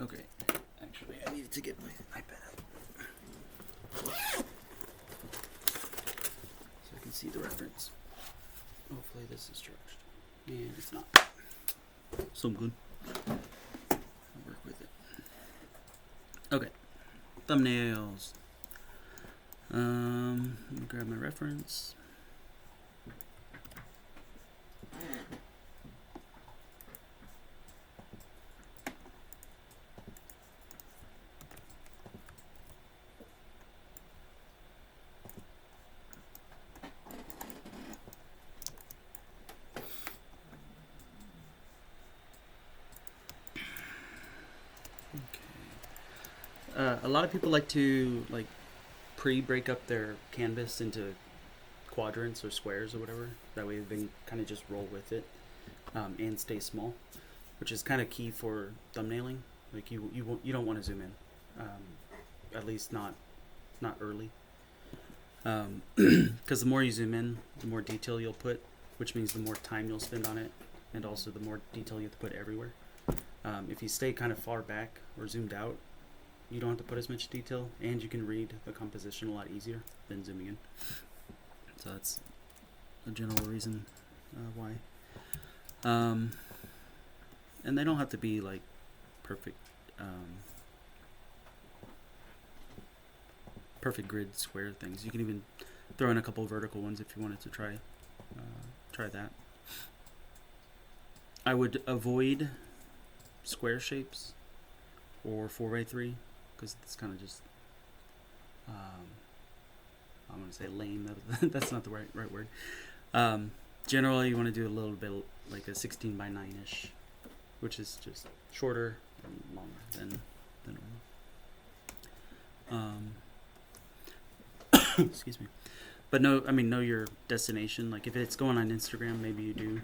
Okay. Actually, I needed to get my iPad out. So I can see the reference. Hopefully this is charged. And it's not. So I'm good. I'll work with it. Okay. Thumbnails. Let me grab my reference. A lot of people like to pre-break up their canvas into quadrants or squares or whatever. That way they kind of just roll with it and stay small, which is kind of key for thumbnailing. Like you don't want to zoom in, at least not early, because the more you zoom in, the more detail you'll put, which means the more time you'll spend on it, and also the more detail you have to put everywhere. If you stay kind of far back or zoomed out, you don't have to put as much detail, and you can read the composition a lot easier than zooming in. So that's a general reason why. And they don't have to be like perfect, perfect grid square things. You can even throw in a couple vertical ones if you wanted to try that. I would avoid square shapes or 4x3 because it's kind of just I'm going to say lame. That's not the right word. Generally, you want to do a little bit like a 16 by 9-ish, which is just shorter and longer than normal. Excuse me. But know your destination. Like if it's going on Instagram, maybe you do.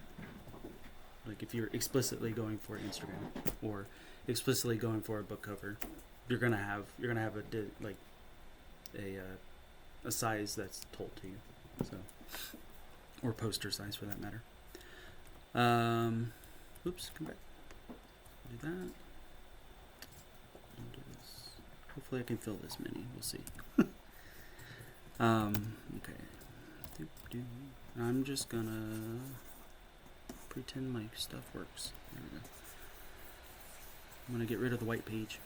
Like if you're explicitly going for Instagram or explicitly going for a book cover, you're gonna have a size that's told to you, so, or poster size for that matter. Oops, come back. Do that. Do this. Hopefully I can fill this many. We'll see. Okay. I'm just gonna pretend my stuff works. There we go. I'm gonna get rid of the white page.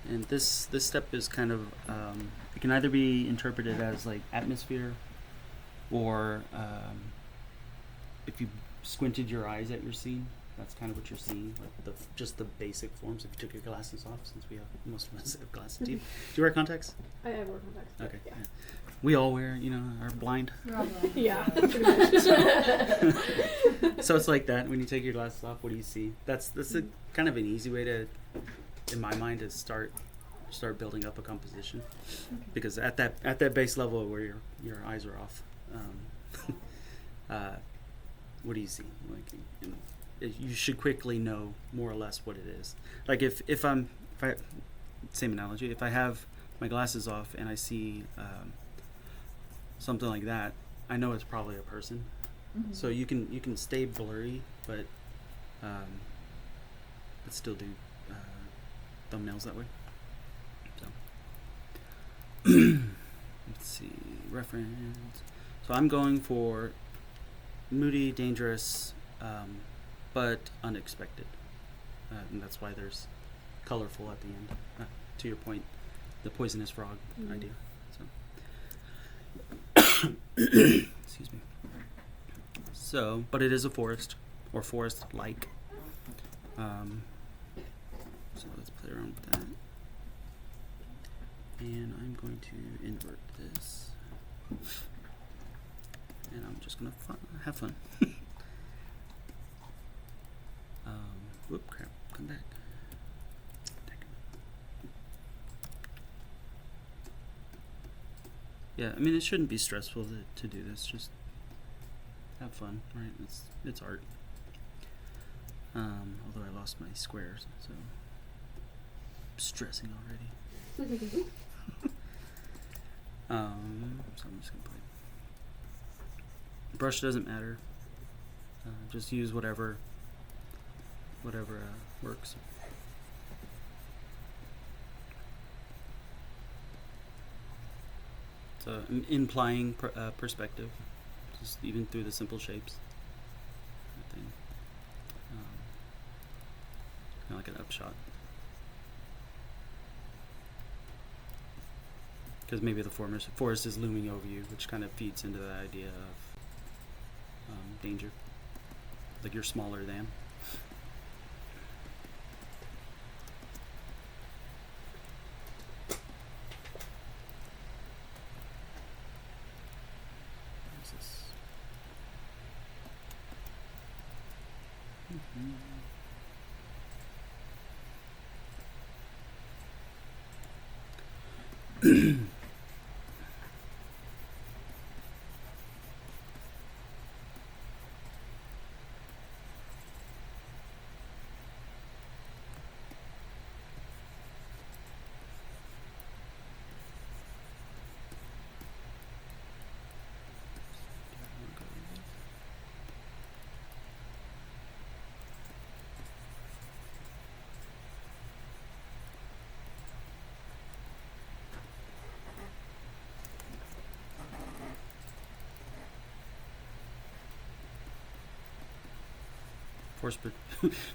And this step is kind of it can either be interpreted as like atmosphere, or if you squinted your eyes at your scene, that's kind of what you're seeing, like just the basic forms. If you took your glasses off, since most of us have glasses. Do you wear contacts? I wear contacts. Okay. Yeah. We all wear, are blind. We're all blind. Yeah. So it's like that. When you take your glasses off, what do you see? That's a kind of an easy way to, in my mind, to start building up a composition, because at that base level where your eyes are off, what do you see? Like, you should quickly know more or less what it is. Like if I same analogy, if I have my glasses off and I see something like that, I know it's probably a person. Mm-hmm. So you can stay blurry, but still do thumbnails that way. So let's see, reference. So I'm going for moody, dangerous, but unexpected, and that's why there's colorful at the end. To your point, the poisonous frog idea. So excuse me. So, but it is a forest, or forest-like. So let's play around with that. And I'm going to invert this. And I'm just going to have fun. Whoop, crap, come back. Yeah, I mean, it shouldn't be stressful to do this. Just have fun, right? It's art. Although I lost my squares, so I'm stressing already. So I'm just gonna play. Brush doesn't matter. Just use whatever works. So implying perspective, just even through the simple shapes. Kind of like an upshot. Because maybe the forest is looming over you, which kind of feeds into the idea of danger. Like you're smaller than. What's this?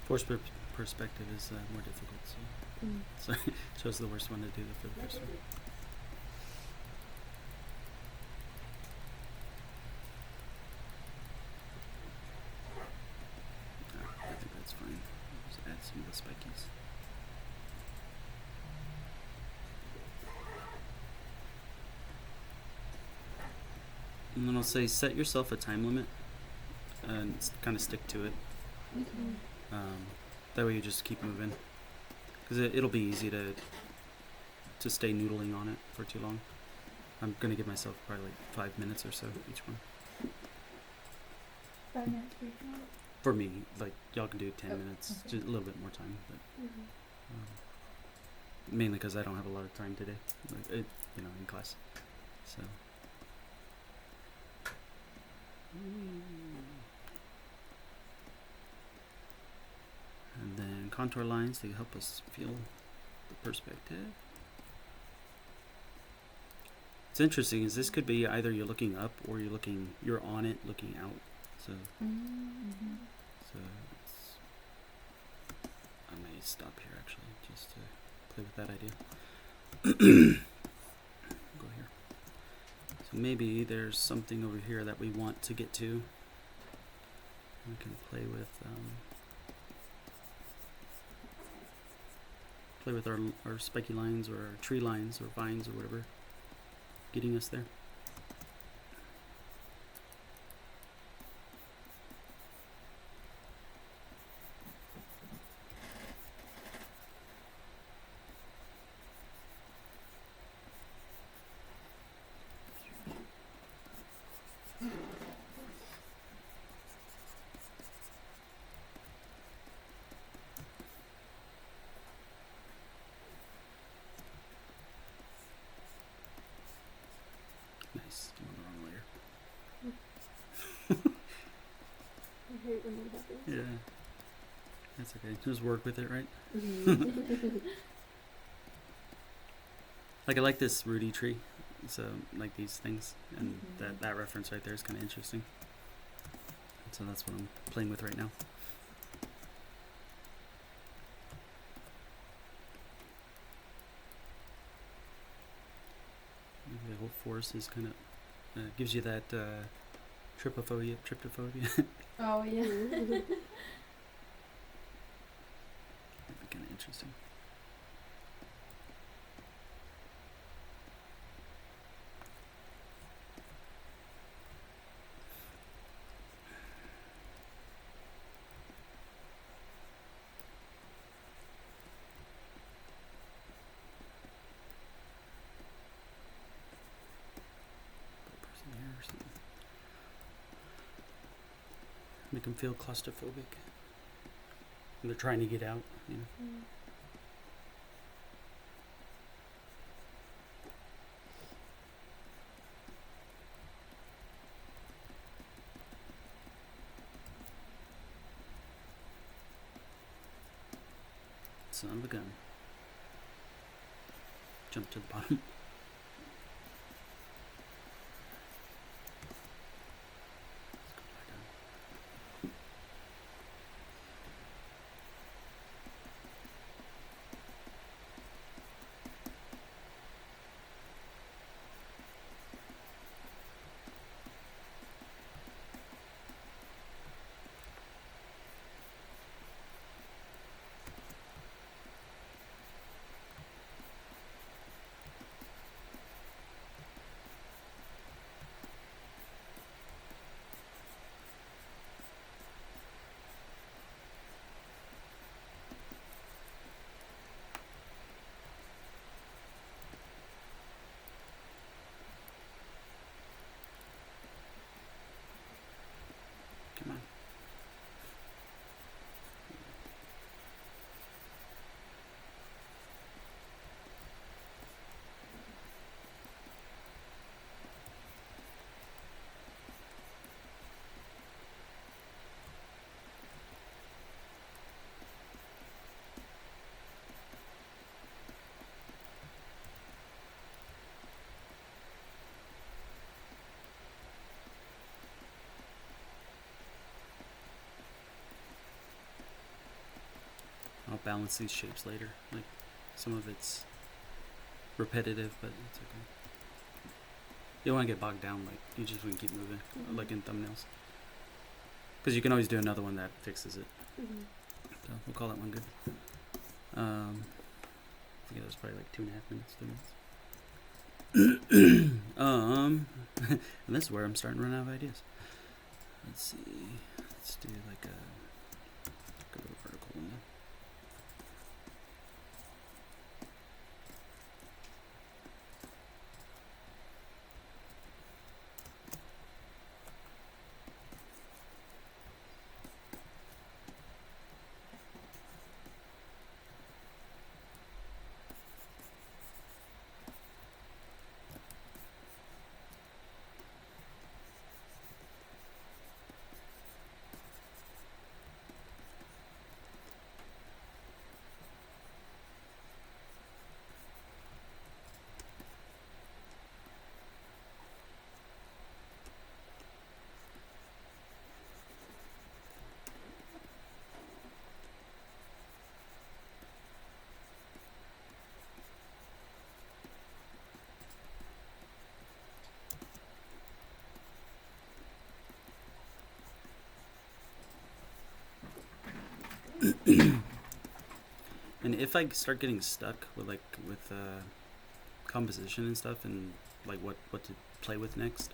Force perspective is more difficult, so chose the worst one to do for the first one. I think that's fine. Just add some of the spikies. And then I'll say set yourself a time limit and kind of stick to it. That way you just keep moving, because it'll be easy to stay noodling on it for too long. I'm gonna give myself probably like 5 minutes or so each one. 5 minutes for each one? For me, like y'all can do 10 Oh, minutes, okay. just a little bit more time, but mainly because I don't have a lot of time today, like in class. So. And then contour lines to help us feel the perspective. What's interesting is this could be either you're looking up or you're on it looking out. So it's, I may stop here actually just to play with that idea. Go here. So maybe there's something over here that we want to get to. We can play with our spiky lines or our tree lines or vines or whatever, getting us there. Nice. I'm on the wrong layer. I hate when that happens. Yeah. That's okay. Just work with it, right? Like I like this Rudy tree. So like these things, and that reference right there is kind of interesting. So that's what I'm playing with right now. The whole forest is kind of gives you that trypophobia. Oh yeah. That'd be kind of interesting. Make them feel claustrophobic. And they're trying to get out, you know. Mm. Son of a gun. Jump to the bottom. Come on. I'll balance these shapes later. Like, some of it's repetitive, but it's okay. You don't want to get bogged down. Like, you just want to keep moving, like in thumbnails. Because you can always do another one that fixes it. Mhm. So we'll call that one good. I think it was probably like 2.5 minutes, 3 minutes. And this is where I'm starting to run out of ideas. Let's see. Let's do like a little vertical one then. And if I start getting stuck with composition and stuff, and like what to play with next,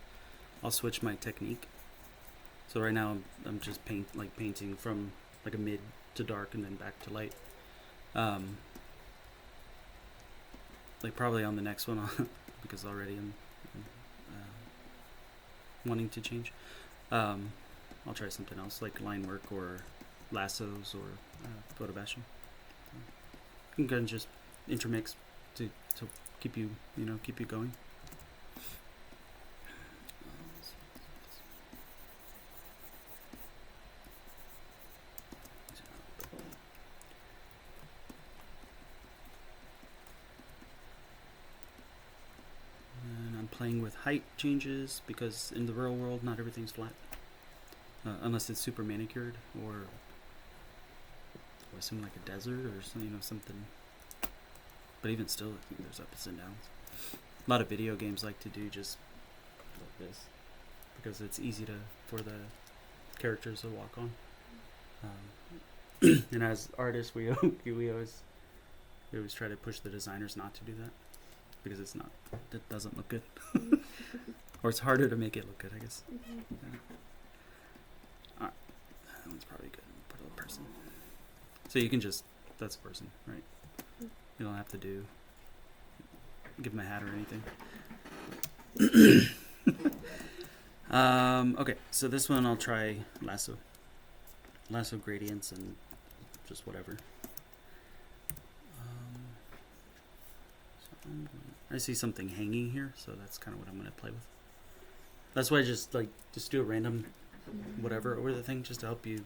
I'll switch my technique. So right now I'm just painting from like a mid to dark and then back to light. Like probably on the next one, because already I'm wanting to change. I'll try something else like line work or lassos or photo bashing. You can just intermix to keep you going. And I'm playing with height changes because in the real world not everything's flat, unless it's super manicured or something like a desert or something. But even still, I think there's ups and downs. A lot of video games like to do just like this because it's easy for the characters to walk on. And as artists, we always try to push the designers not to do that because it doesn't look good, or it's harder to make it look good, I guess. Mhm. Yeah. Alright, that one's probably good. Put a little person. So you can that's a person, right? You don't have to give them a hat or anything. Okay, so this one I'll try lasso. lasso gradients and just whatever. I see something hanging here, so that's kind of what I'm going to play with. That's why I just do a random whatever over the thing just to help you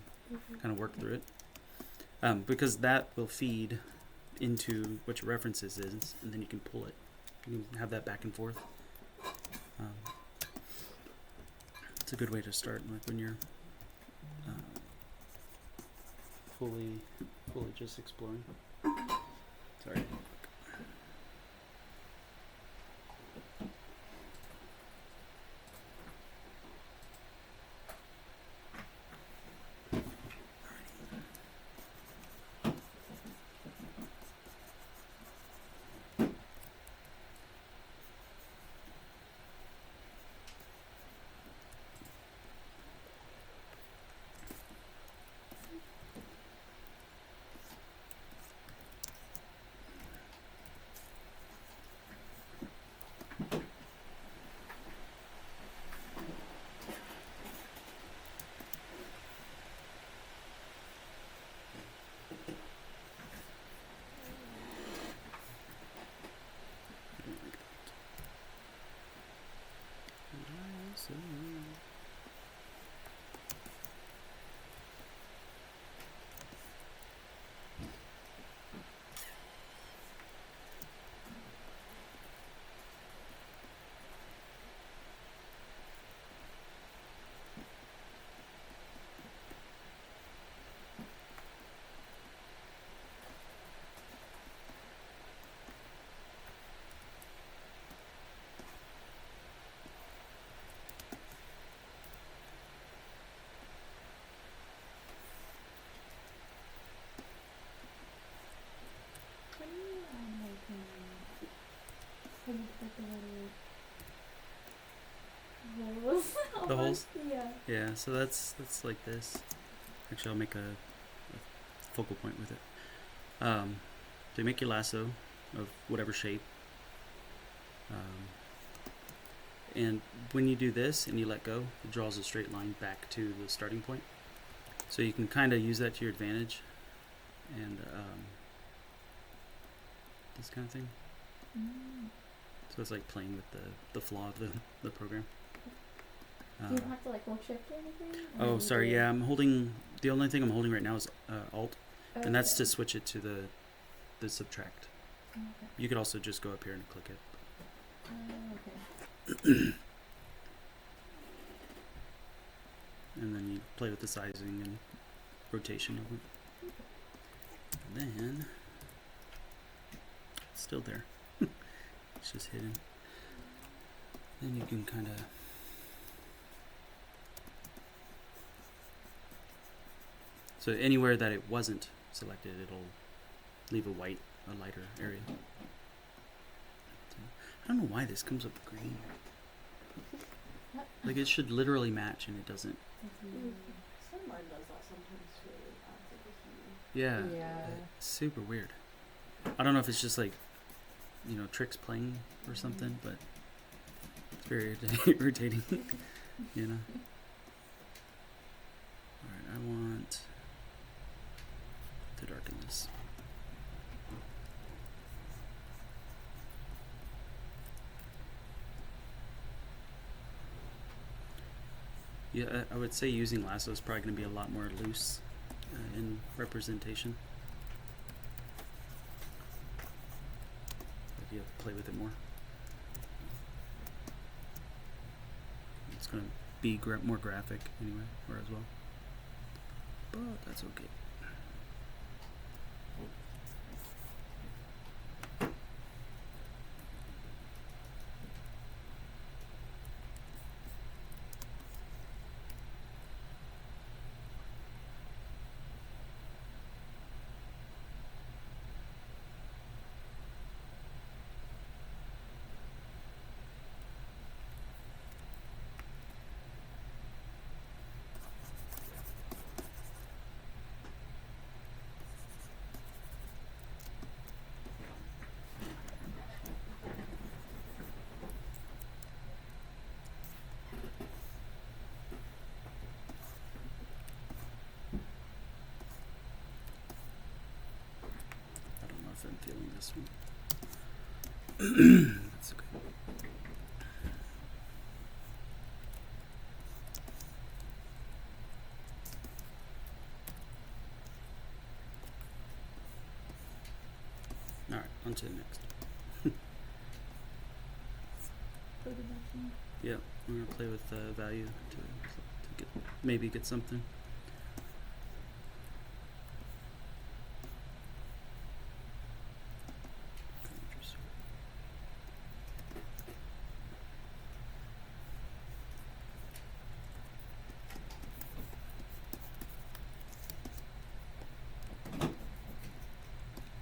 kind of work through it. Because that will feed into what your references is, and then you can pull it. You can have that back and forth. It's a good way to start, like when you're fully just exploring. Sorry. The holes? Yeah. Yeah, so that's like this. Actually, I'll make a focal point with it. So you make your lasso of whatever shape. And when you do this and you let go, it draws a straight line back to the starting point. So you can kind of use that to your advantage. And this kind of thing. So it's like playing with the flaw of the program. Do you have to hold shift or anything? Oh, sorry. Yeah, I'm holding. The only thing I'm holding right now is Alt, and that's to switch it to the subtract. Okay. You could also just go up here and click it. Okay. And then you play with the sizing and rotation of it. And then it's still there. It's just hidden. Then you can kind of. So anywhere that it wasn't selected, it'll leave a lighter area. So, I don't know why this comes up green. Like it should literally match, and it doesn't. Mine does that sometimes too. Yeah. It's super weird. I don't know if it's just tricks playing or something, but it's very irritating. You know. All right, I want to darken this. Yeah, I would say using lasso is probably going to be a lot more loose in representation. But you have to play with it more. It's going to be more graphic anyway, or as well. But that's okay. this one. That's okay. All right, on to the next. Photographing. Yeah, we're gonna play with value to get maybe get something.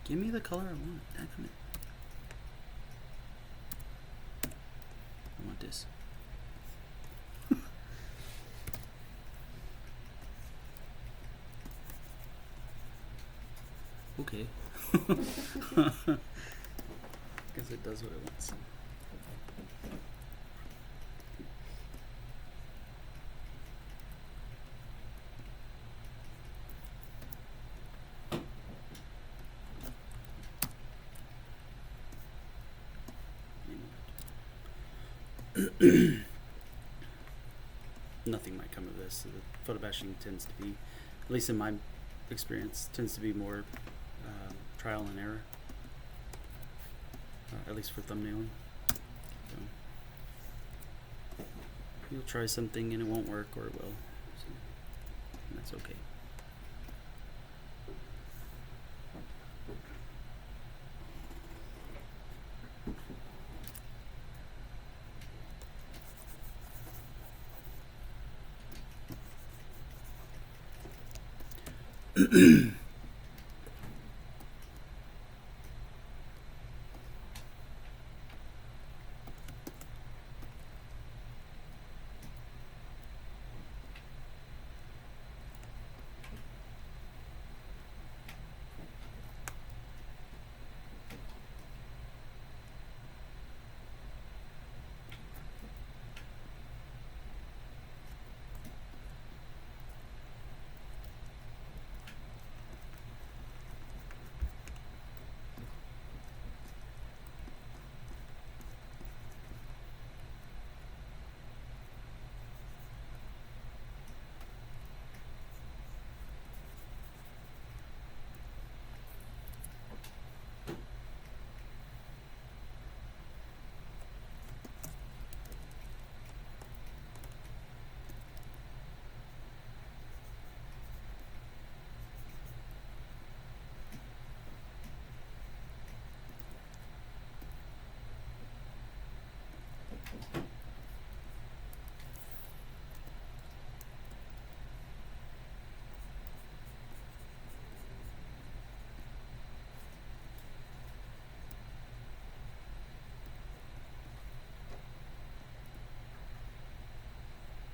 Give me the color I want. Damn it. I want this. Okay. Guess it does what it wants. Nothing might come of this. The photo bashing tends to be, at least in my experience, tends to be more trial and error. At least for thumbnailing. So, you'll try something and it won't work, or it will. So, and that's okay.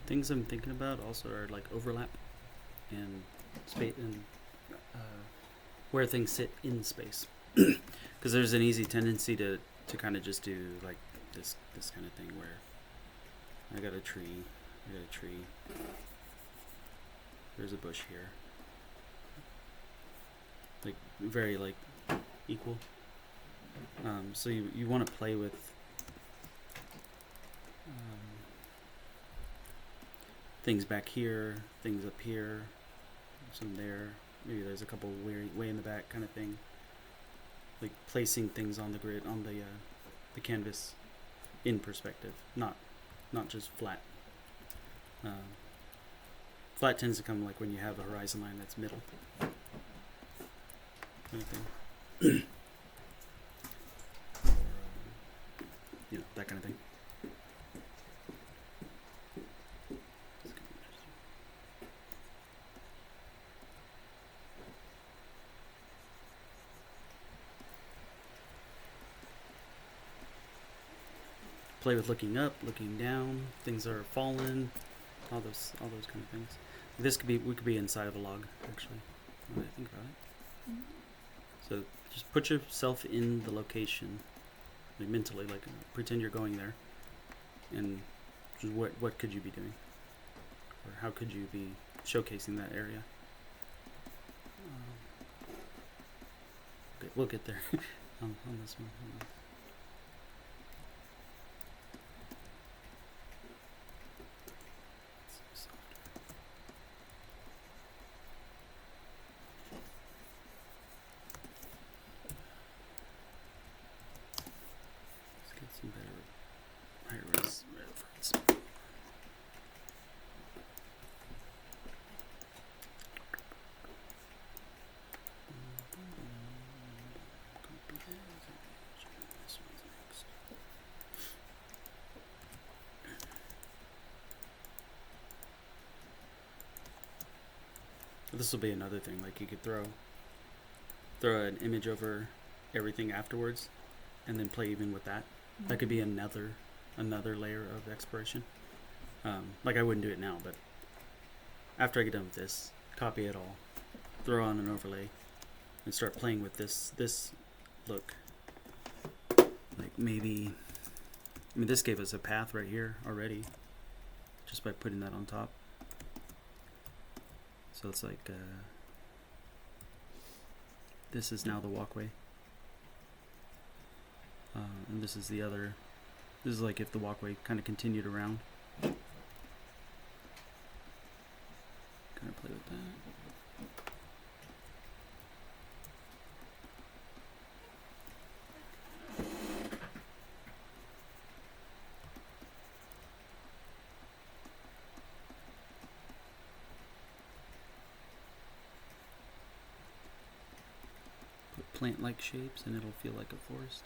Things I'm thinking about also are like overlap and space and where things sit in space, because there's an easy tendency to kind of just do like this kind of thing where I got a tree, there's a bush here, like very like equal. So you want to play with things back here, things up here, some there. Maybe there's a couple way in the back kind of thing. Like placing things on the grid, on the canvas, in perspective, not just flat. Flat tends to come like when you have a horizon line that's middle, kind of thing. Or, that kind of thing. Play with looking up, looking down, things are fallen, all those kind of things. We could be inside of a log, actually, when I think about it. Mm-hmm. So just put yourself in the location, like mentally, like pretend you're going there, and just what could you be doing, or how could you be showcasing that area? Okay, we'll get there. On this one. Hold on. It's softer. Let's get some better higher res reference. This one's next. This will be another thing. Like you could throw an image over everything afterwards, and then play even with that. That could be another layer of exploration. Like I wouldn't do it now, but after I get done with this, copy it all, throw on an overlay, and start playing with this look. Like maybe, I mean, this gave us a path right here already, just by putting that on top. So it's like this is now the walkway, and this is the other. This is like if the walkway kind of continued around. Kind of play with that. Put plant-like shapes and it'll feel like a forest.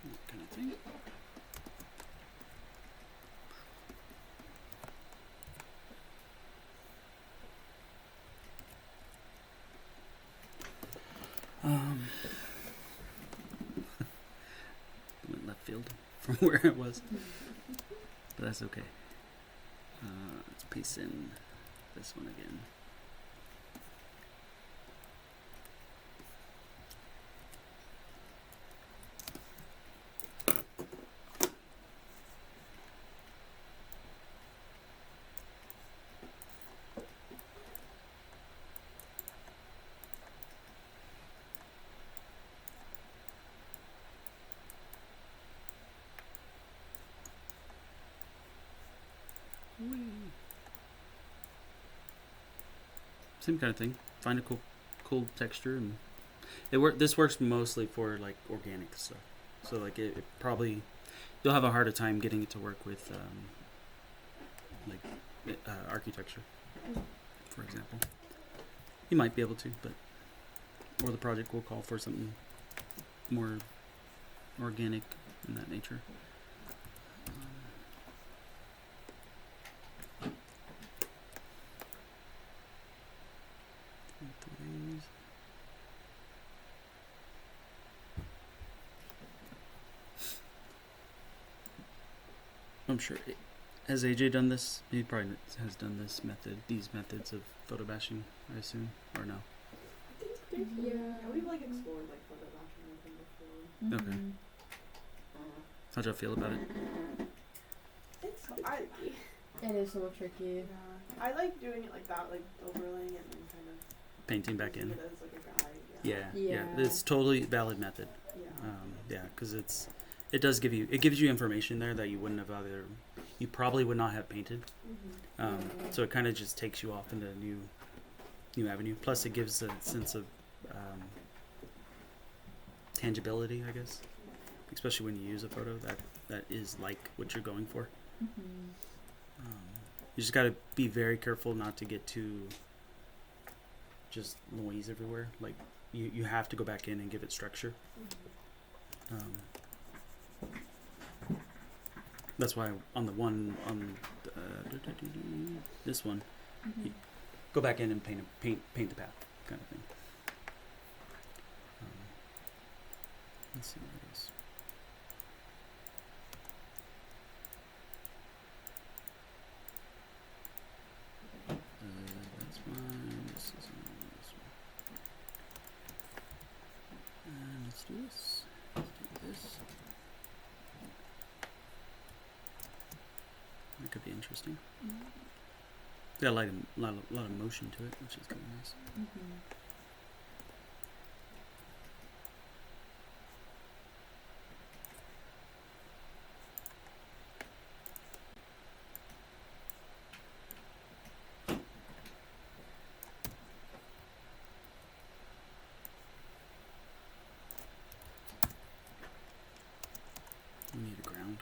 That kind of thing. Went left field from where it was, but that's okay. Let's paste in this one again. Same kind of thing. Find a cool texture, and this works mostly for like organic stuff. So like it probably you'll have a harder time getting it to work with architecture, for example. You might be able to, but or the project will call for something more organic in that nature. I'm sure. Has AJ done this? He probably has done these methods of photo bashing, I assume, or no? Yeah, we've like explored like photo bashing and thing before. Okay. How'd y'all feel about it? It's It is a little tricky. yeah. I like doing it like that, like overlaying it and then kind of Painting back using in. it as like a guide. Yeah. Yeah. It's totally valid method. Yeah. Because it gives you information there that you wouldn't have you probably would not have painted. So it kind of just takes you off into a new avenue. Plus, it gives a sense of tangibility, I guess, especially when you use a photo that is like what you're going for. You just got to be very careful not to get too just noise everywhere. Like you have to go back in and give it structure. That's why on this one, you go back in and paint the path, kind of thing. Let's see what it is. Got a lot of motion to it, which is kind of nice. Mm-hmm. We need a ground.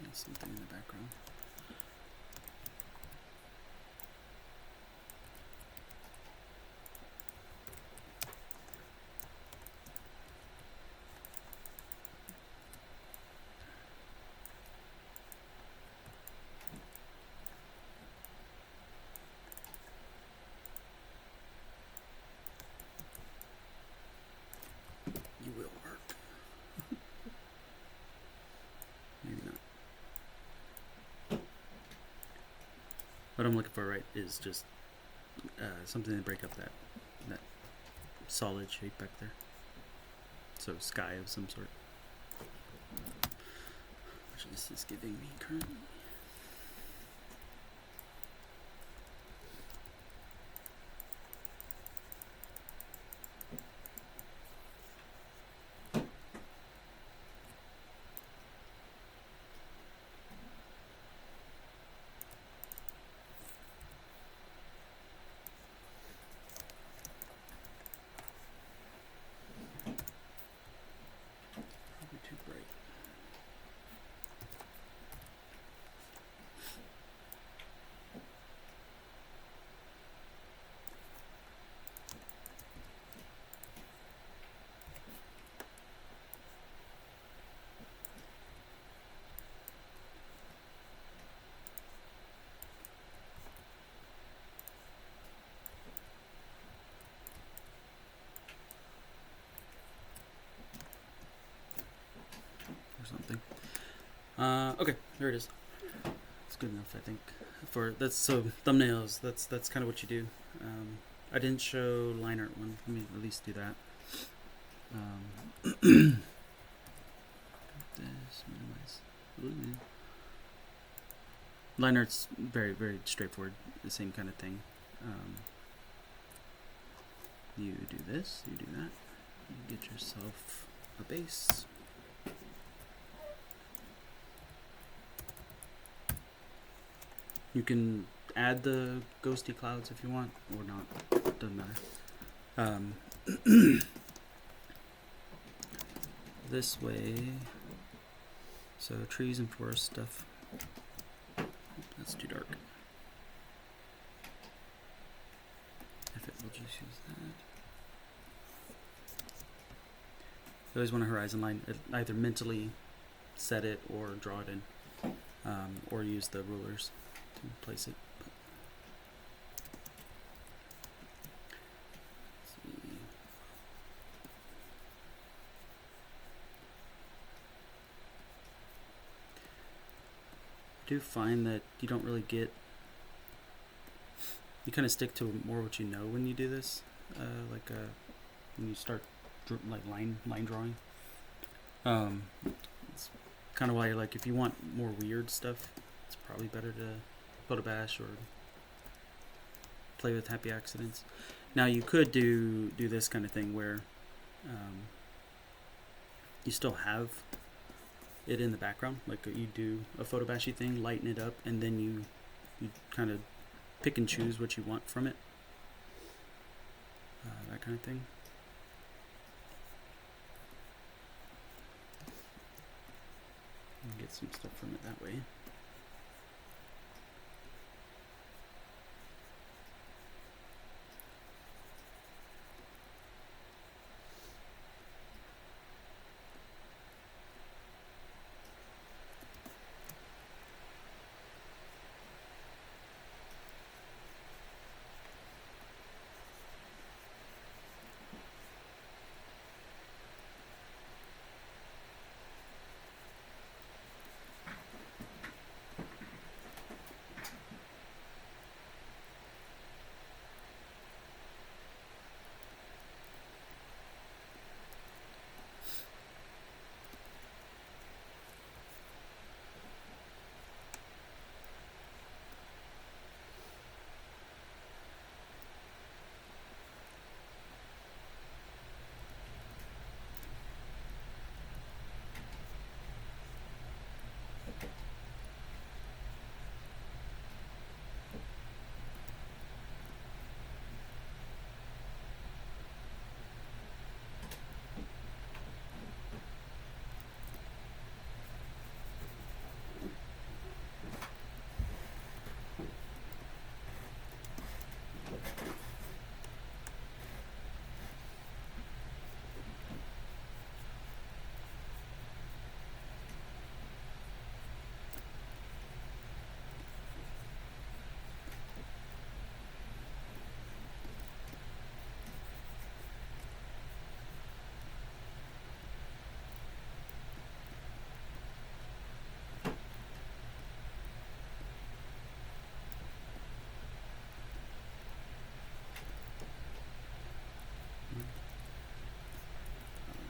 There's something in the background. You will work. Maybe not. What I'm looking for, right, is just something to break up that solid shape back there. So sky of some sort. Which this is giving me currently. Probably too bright. Or something. Okay, there it is. It's good enough, I think. For that's so thumbnails. That's kind of what you do. I didn't show line art one. Let me at least do that. This minimize. Ooh. Line art's very straightforward. The same kind of thing. You do this. You do that. You get yourself a base. You can add the ghosty clouds if you want, or not. Doesn't matter. This way. So trees and forest stuff. That's too dark. If it will just use that. You always want a horizon line. Either mentally set it or draw it in, or use the rulers to place it. Let's see. I do find that you don't really get. You kind of stick to more what you know when you do this, when you start like line drawing. It's kind of why, like, if you want more weird stuff, it's probably better to photobash or play with happy accidents. Now you could do this kind of thing where you still have it in the background, like you do a photobashy thing, lighten it up, and then you kind of pick and choose what you want from it. That kind of thing. Seems to form it that way.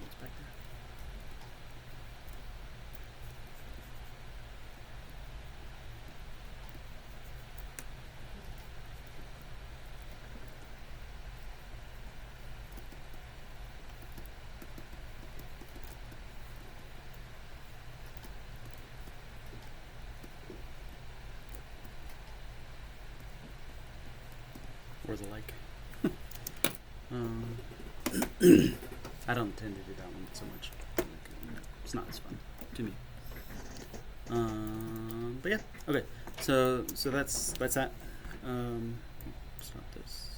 What's back there? Or the like. I don't tend to do that one so much. It's not as fun to me. But yeah, okay. So that's that. Stop this.